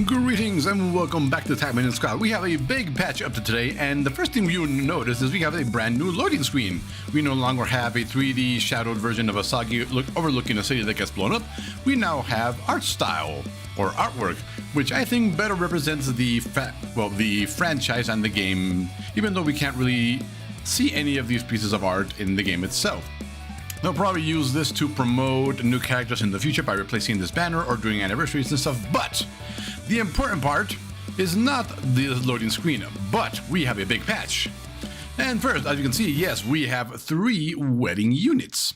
Greetings and welcome back to Time and Scott. We have a big patch up to today, and the first thing you notice is we have a brand new loading screen. We no longer have a 3D shadowed version of Asagi overlooking a city that gets blown up. We now have art style, or artwork, which I think better represents the franchise and the game, even though we can't really see any of these pieces of art in the game itself. They'll probably use this to promote new characters in the future by replacing this banner or doing anniversaries and stuff, but the important part is not the loading screen, but we have a big patch. And first, as you can see, yes, we have 3 wedding units.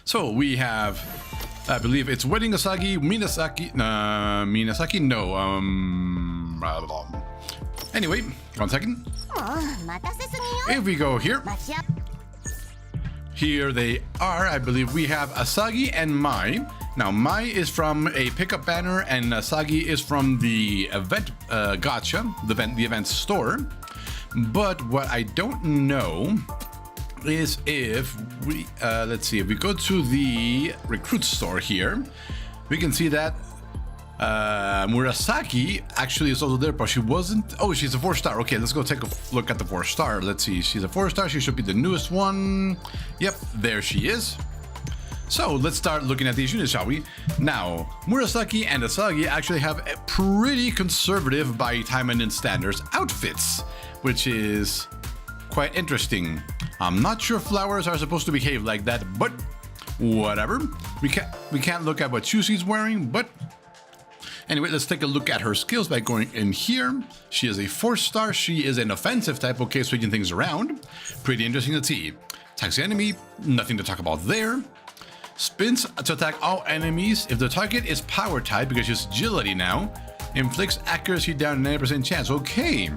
So we have, I believe it's Wedding Asagi, Minasaki, anyway, 1 second. If we go here, here they are. I believe we have Asagi and Mai. Now, Mai is from a pickup banner, and Asagi is from the event gacha, the event store. But what I don't know is if we, let's see, if we go to the recruit store here, we can see that Murasaki actually is also there, but she wasn't. Oh, she's a 4-star. Okay, let's go take a look at the 4-star. Let's see, she's a 4-star. She should be the newest one. Yep, there she is. So let's start looking at these units, shall we? Now, Murasaki and Asagi actually have a pretty conservative by Time and standards outfits, which is quite interesting. I'm not sure flowers are supposed to behave like that, but whatever. We can't look at what she's wearing, but anyway, let's take a look at her skills by going in here. She is a 4-star. She is an offensive type, okay, switching things around. Pretty interesting to see. Attacks the enemy, nothing to talk about there. Spins to attack all enemies. If the target is power type, because she's agility now, inflicts accuracy down 90% chance. Okay,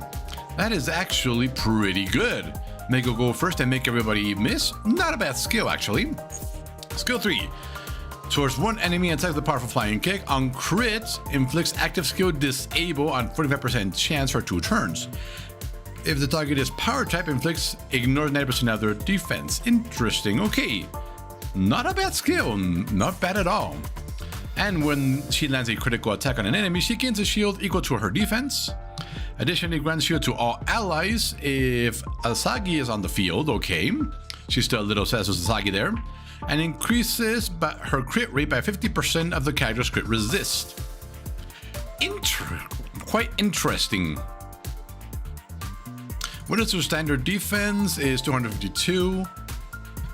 that is actually pretty good. Make her go first and make everybody miss. Not a bad skill, actually. Skill 3. Towards one enemy, attacks the powerful flying kick. On crit, inflicts active skill disable on 45% chance for 2 turns. If the target is power type, inflicts ignores 90% of their defense. Interesting. Okay. Not a bad skill, not bad at all. And when she lands a critical attack on an enemy, she gains a shield equal to her defense. Additionally, grants shield to all allies if Asagi is on the field, okay. She's still a little sass with Asagi there. And increases her crit rate by 50% of the character's crit resist. Quite interesting. What is her standard defense? Is 252.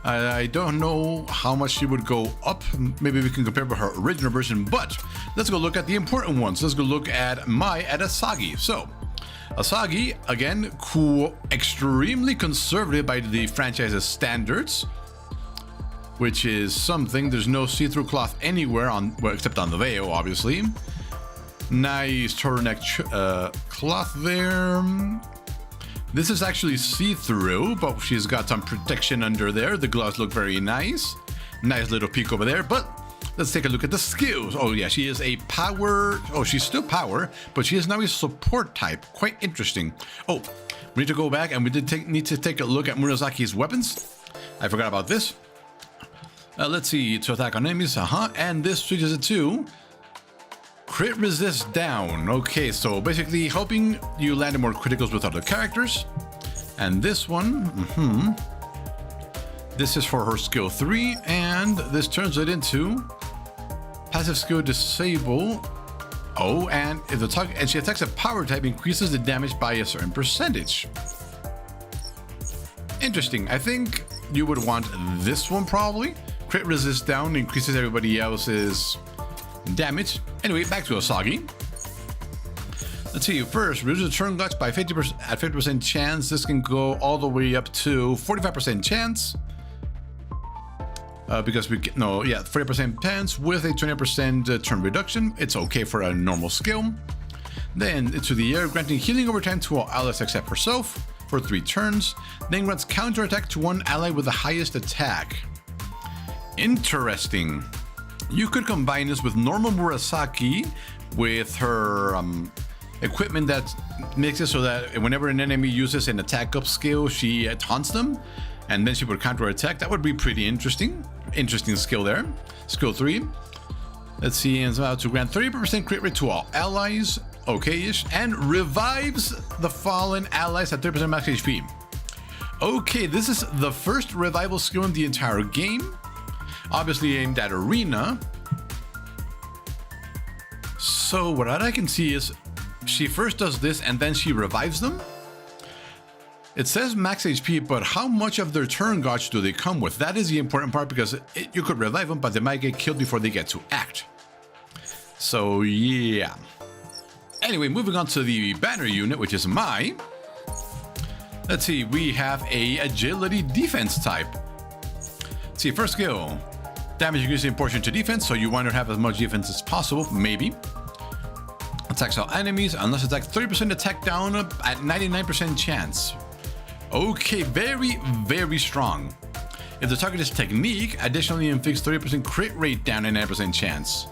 I don't know how much she would go up. Maybe we can compare with her original version, but let's go look at the important ones. Let's go look at Mai and Asagi. So, Asagi, again, cool, extremely conservative by the franchise's standards, which is something. There's no see-through cloth anywhere except on the veil, obviously. Nice turtleneck cloth there. This is actually see-through, but she's got some protection under there. The gloves look very nice. Nice little peek over there, but let's take a look at the skills. Oh yeah, she is a power. Oh, she's still power, but she is now a support type. Quite interesting. Oh, we need to go back and we need to take a look at Murasaki's weapons. I forgot about this. Let's see, to attack on enemies, and this switches it to crit resist down. Okay, so basically helping you land more criticals with other characters. And this one, this is for her skill 3, and this turns it into passive skill disable. Oh, and if the target and she attacks a power type, increases the damage by a certain percentage. Interesting. I think you would want this one probably. Crit resist down increases everybody else's damage. Anyway, back to Asagi. Let's see. First, reduce the turn glitch by 50% at 50% chance. This can go all the way up to 45% chance. Because 40% chance with a 20% turn reduction. It's okay for a normal skill. Then into the air, granting healing over time to all allies except herself for 3 turns. Then grants counter attack to one ally with the highest attack. Interesting. You could combine this with normal Murasaki with her equipment that makes it so that whenever an enemy uses an attack up skill, she taunts them, and then she would counter attack. That would be pretty interesting. Interesting skill there. Skill 3. Let's see, and it's about to grant 30% crit rate to all allies, okay-ish, and revives the fallen allies at 30% max HP. Okay, this is the first revival skill in the entire game, obviously aimed at Arena. So what I can see is she first does this and then she revives them. It says max HP, but how much of their turn gauge do they come with? That is the important part, because you could revive them, but they might get killed before they get to act. So yeah. Anyway, moving on to the banner unit, which is Mai. Let's see, we have a agility defense type. Let's see, first skill. Damage increases in proportion to defense, so you want to have as much defense as possible, maybe. Attacks all enemies, unless attack 30% attack down at 99% chance. Okay, very, very strong. If the target is technique, additionally inflicts 30% crit rate down and 9% chance.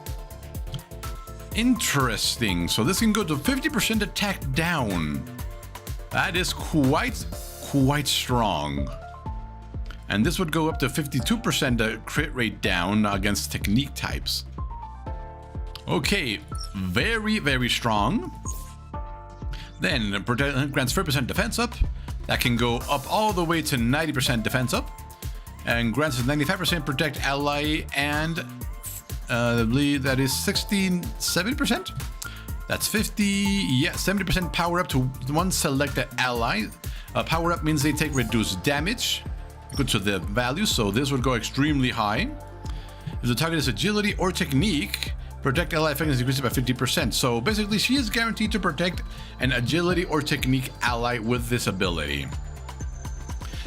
Interesting. So this can go to 50% attack down. That is quite strong. And this would go up to 52% crit rate down against technique types. Okay, very, very strong. Then grants 30% defense up. That can go up all the way to 90% defense up, and grants a 95% protect ally, and I believe that is 70%. That's 50, yeah, 70% power up to one selected ally. Power up means they take reduced damage, good to the value, so this would go extremely high. If the target is agility or technique, protect ally effectiveness increases by 50%. So basically, she is guaranteed to protect an agility or technique ally with this ability.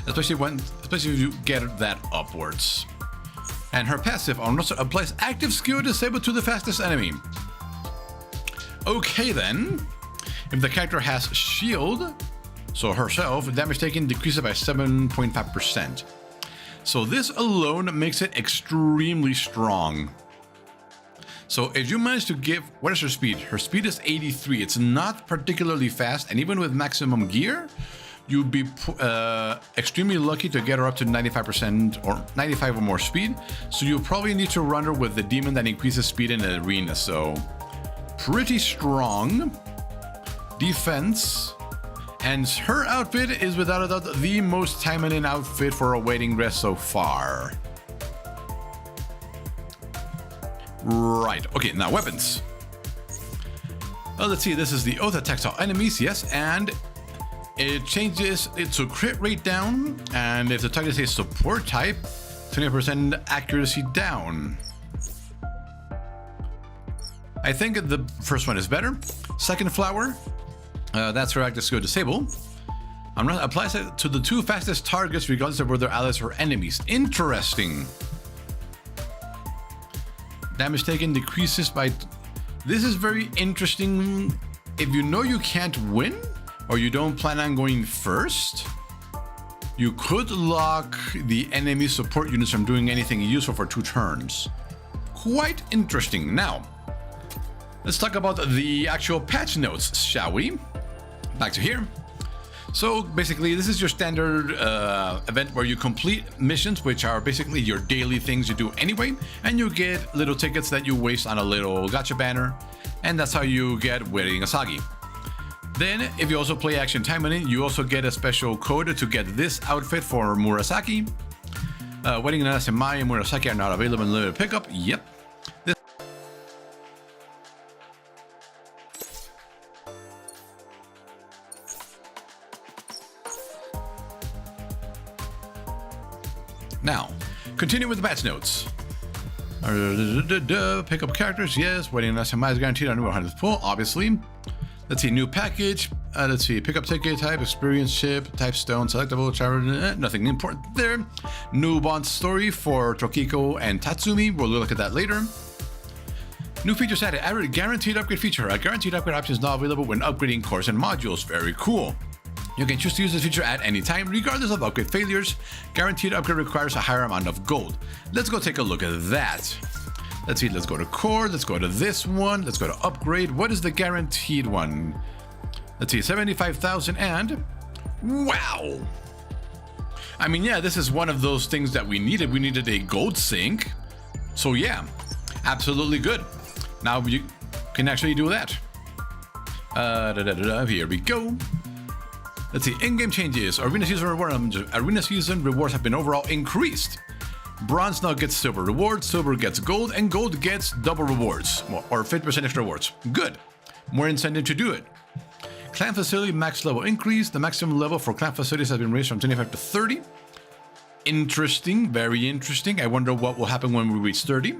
Especially if you get that upwards. And her passive also applies active skill disabled to the fastest enemy. Okay then. If the character has shield, so herself, damage taken decreases by 7.5%. So this alone makes it extremely strong. So if you manage to give, what is her speed? Her speed is 83. It's not particularly fast, and even with maximum gear, you'd be extremely lucky to get her up to 95% or 95 or more speed. So you'll probably need to run her with the demon that increases speed in the arena. So pretty strong defense, and her outfit is without a doubt the most time-in outfit for a wedding dress so far. Right, okay, now weapons. Let's see, this is the Oath, attacks all enemies, yes, and it changes it to crit rate down, and if the target is a support type, 20% accuracy down. I think the first one is better. Second flower, that's her active skill disable. Applies it to the two fastest targets regardless of whether allies or enemies. Interesting. Damage taken decreases by... This is very interesting. If you know you can't win, or you don't plan on going first, you could lock the enemy support units from doing anything useful for 2 turns. Quite interesting. Now, let's talk about the actual patch notes, shall we? Back to here. So basically, this is your standard event where you complete missions, which are basically your daily things you do anyway, and you get little tickets that you waste on a little gacha banner, and that's how you get Wedding Asagi. Then, if you also play Action Time On It, you also get a special code to get this outfit for Murasaki. Wedding Asagi and Murasaki are not available in limited pickup. Yep. Now, continue with the patch notes. Pick up characters, yes. Wedding SMI is guaranteed on new 100th pull, obviously. Let's see, new package. Let's see, pick up ticket type, experience ship, type stone, selectable, travel, nothing important there. New bond story for Tokiko and Tatsumi. We'll look at that later. New features added. Added guaranteed upgrade feature. A guaranteed upgrade option is now available when upgrading cores and modules. Very cool. You can choose to use this feature at any time, regardless of upgrade failures. Guaranteed upgrade requires a higher amount of gold. Let's go take a look at that. Let's see, let's go to core, let's go to this one, let's go to upgrade. What is the guaranteed one? Let's see, 75,000 and... Wow! I mean, yeah, this is one of those things that we needed. We needed a gold sink. So yeah, absolutely good. Now you can actually do that. Here we go. Let's see, in-game changes. Arena season rewards have been overall increased. Bronze now gets silver rewards, silver gets gold, and gold gets double rewards, or 50% extra rewards. Good. More incentive to do it. Clan facility max level increase. The maximum level for clan facilities has been raised from 25 to 30. Interesting, very interesting. I wonder what will happen when we reach 30.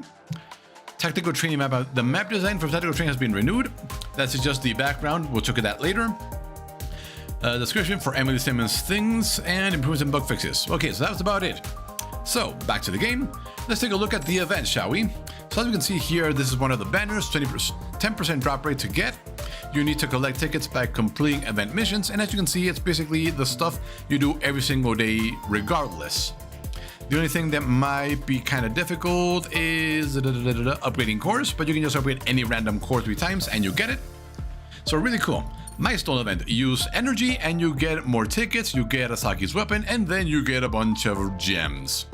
Tactical training map. The map design for tactical training has been renewed. That's just the background. We'll look at that later. Description for Emily Simmons things and improvements and bug fixes. Okay, so that was about it. So, back to the game. Let's take a look at the event, shall we? So as we can see here, this is one of the banners, 10% drop rate to get. You need to collect tickets by completing event missions, and as you can see, it's basically the stuff you do every single day regardless. The only thing that might be kind of difficult is upgrading cores, but you can just upgrade any random core 3 times and you get it. So really cool. Milestone event, use energy and you get more tickets, you get Asagi's weapon, and then you get a bunch of gems.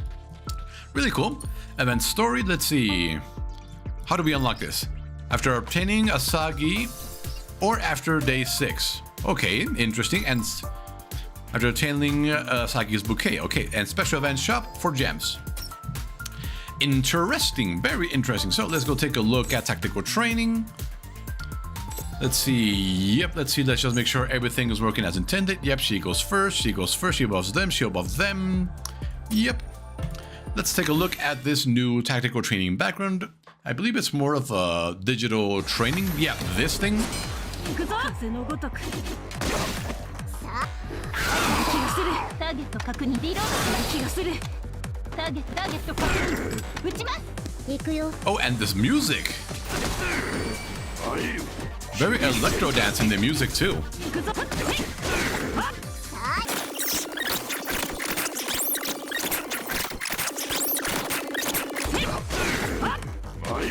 Really cool. Event story, let's see. How do we unlock this? After obtaining Asagi or after day 6. Okay, interesting. And after obtaining Asagi's bouquet. Okay, and special event shop for gems. Interesting, very interesting. So let's go take a look at tactical training. Let's see. Yep, let's see. Let's just make sure everything is working as intended. Yep, she goes first. She goes first. She above them. She above them. Yep. Let's take a look at this new tactical training background. I believe it's more of a digital training. Yeah, this thing. Oh, and this music. Very electro dance in the music too.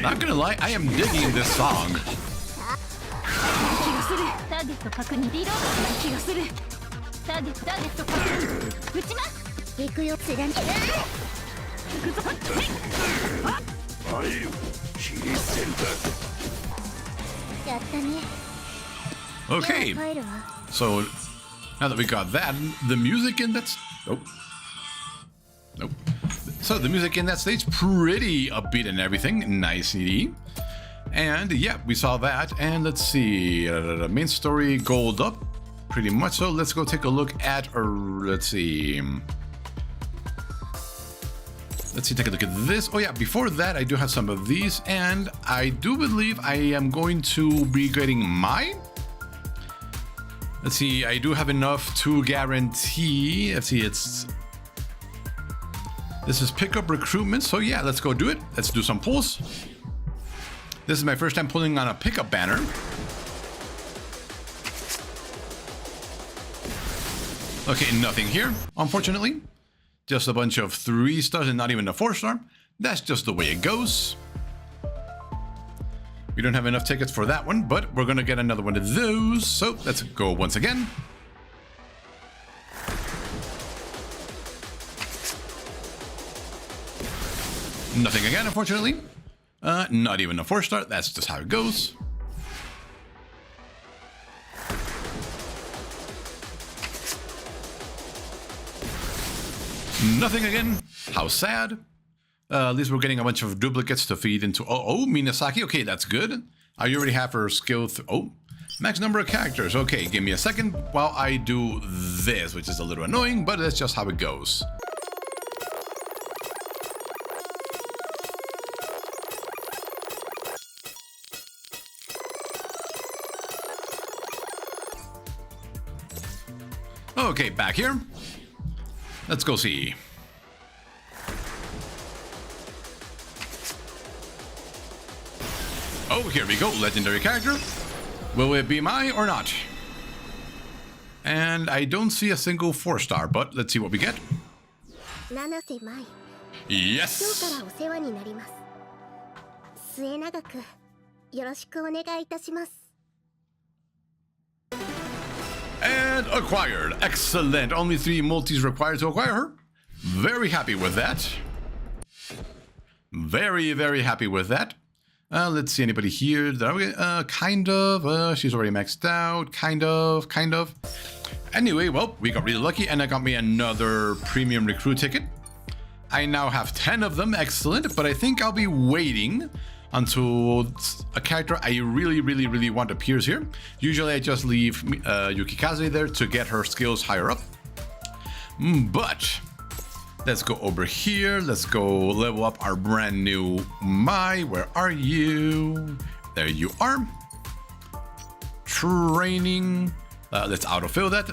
Not gonna lie, I am digging this song. Okay, so now that we got that, the music in that's nope. So the music in that stage pretty upbeat and everything, nice CD. And yeah, we saw that. And let's see, main story gold up, pretty much. So let's go take a look at, let's see. Take a look at this. Oh yeah, before that, I do have some of these, and I do believe I am going to be getting mine. Let's see, I do have enough to guarantee. Let's see, this is pickup recruitment, so yeah, let's go do it. Let's do some pulls. This is my first time pulling on a pickup banner. Okay, nothing here, unfortunately. Just a bunch of 3 stars and not even a 4-star. That's just the way it goes. We don't have enough tickets for that one, but we're gonna get another one of those. So let's go once again. Nothing again, unfortunately. Not even a 4-star. That's just how it goes. Nothing again. How sad. At least we're getting a bunch of duplicates to feed into. Oh, Minasaki. Okay, that's good. I already have her skill. Max number of characters. Okay, give me a second while I do this, which is a little annoying, but that's just how it goes. Okay, back here. Let's go see. Oh, here we go. Legendary character. Will it be mine or not? And I don't see a single 4-star, but let's see what we get. Yes! And acquired. Excellent. Only 3 multis required to acquire her. Very happy with that. Very, very happy with that. Let's see, anybody here? Kind of. She's already maxed out. Kind of. Anyway, well, we got really lucky and I got me another premium recruit ticket. I now have 10 of them. Excellent. But I think I'll be waiting until a character I really want appears here. Usually I just leave Yukikaze there to get her skills higher up. But let's go over here. Let's go level up our brand new Mai. Where are you? There you are. Training. Let's autofill that.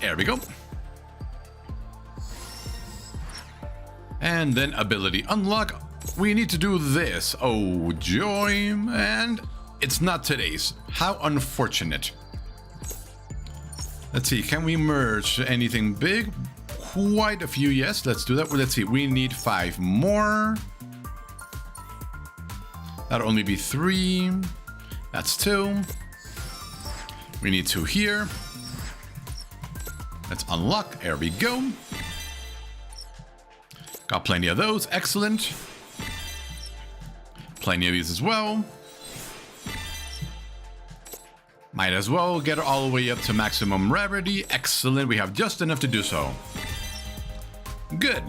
There we go. And then ability unlock. We need to do this. Oh, joy. And it's not today's. How unfortunate. Let's see. Can we merge anything big? Quite a few, yes. Let's do that. Well, let's see. We need 5 more. That'll only be 3. That's 2. We need 2 here. Let's unlock. There we go. Got plenty of those. Excellent. Plenty of these as well. Might as well get it all the way up to maximum rarity. Excellent. We have just enough to do so. Good.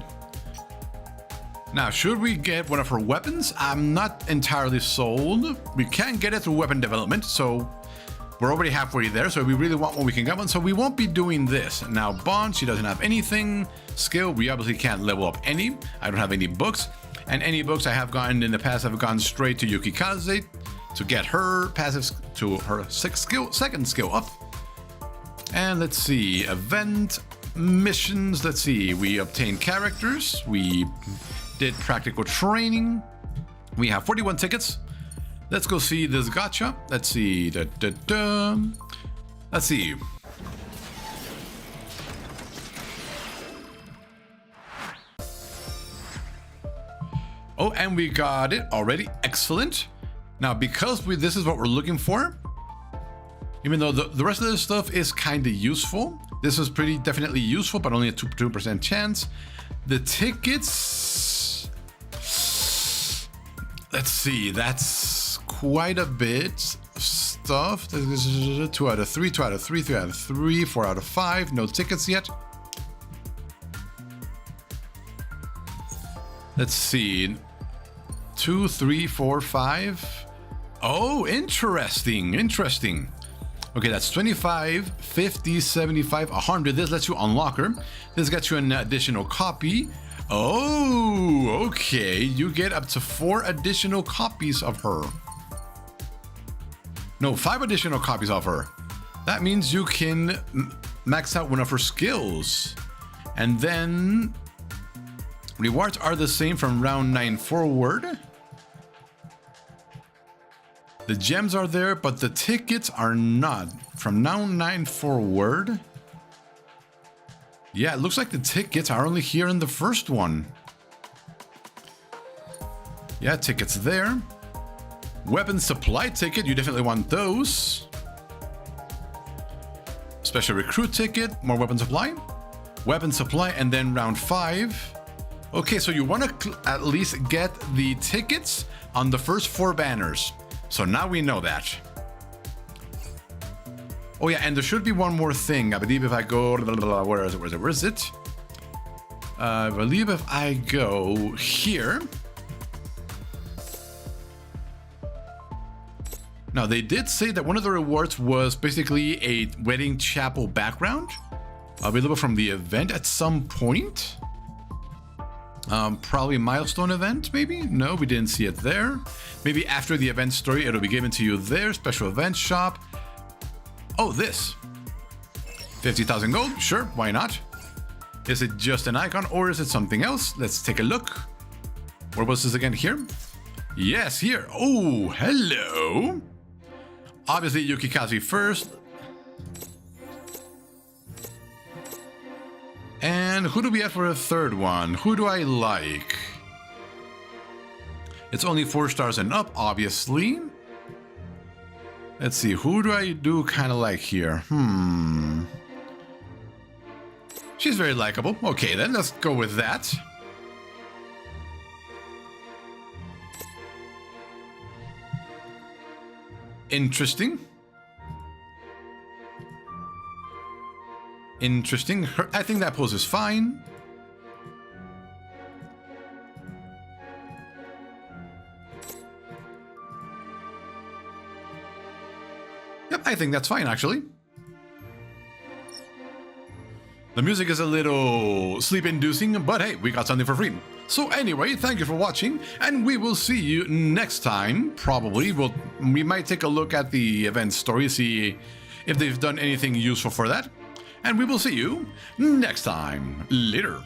Now, should we get one of her weapons? I'm not entirely sold. We can get it through weapon development, so we're already halfway there. So if we really want one, we can get one. So we won't be doing this. Now, Bond, she doesn't have anything. Skill, we obviously can't level up any. I don't have any books. And any books I have gotten in the past have gone straight to Yukikaze to get her passive to her second skill up. And let's see, event missions. Let's see, we obtained characters. We did practical training. We have 41 tickets. Let's go see this gacha. Let's see. Let's see. Oh, and we got it already. Excellent. Now, because this is what we're looking for, even though the rest of this stuff is kind of useful, this is pretty definitely useful, but only a 2% chance. The tickets, let's see, that's quite a bit of stuff. 2 out of 3, 2 out of 3, 3 out of 3, 4 out of 5, no tickets yet. Let's see, 2, 3, 4, 5. Oh, interesting. Okay, that's 25, 50, 75, 100. This lets you unlock her. This gets you an additional copy. Oh, okay. You get up to 4 additional copies of her. No, 5 additional copies of her. That means you can max out one of her skills. And then rewards are the same from round 9 forward. The gems are there, but the tickets are not. From round 9 forward. Yeah, it looks like the tickets are only here in the first one. Yeah, tickets there. Weapon supply ticket, you definitely want those. Special recruit ticket, more weapon supply. Weapon supply, and then round 5. Okay, so you want to at least get the tickets on the first 4 banners. So now we know that. Oh yeah, and there should be one more thing. I believe if I go, where is it? I believe if I go here. Now they did say that one of the rewards was basically a wedding chapel background, available from the event at some point. Probably a milestone event, maybe? No, we didn't see it there. Maybe after the event story, it'll be given to you there. Special event shop. Oh, this. 50,000 gold? Sure, why not? Is it just an icon or is it something else? Let's take a look. Where was this again? Here? Yes, here. Oh, hello. Obviously, Yukikaze first. And who do we have for a third one? Who do I like? It's only 4 stars and up, obviously. Let's see, who do I do kind of like here? She's very likable. Okay, then let's go with that. Interesting. Interesting. I think that pose is fine. Yep, I think that's fine, actually. The music is a little sleep-inducing, but hey, we got something for free. So anyway, thank you for watching, and we will see you next time. Probably we might take a look at the event story, see if they've done anything useful for that. And we will see you next time. Later.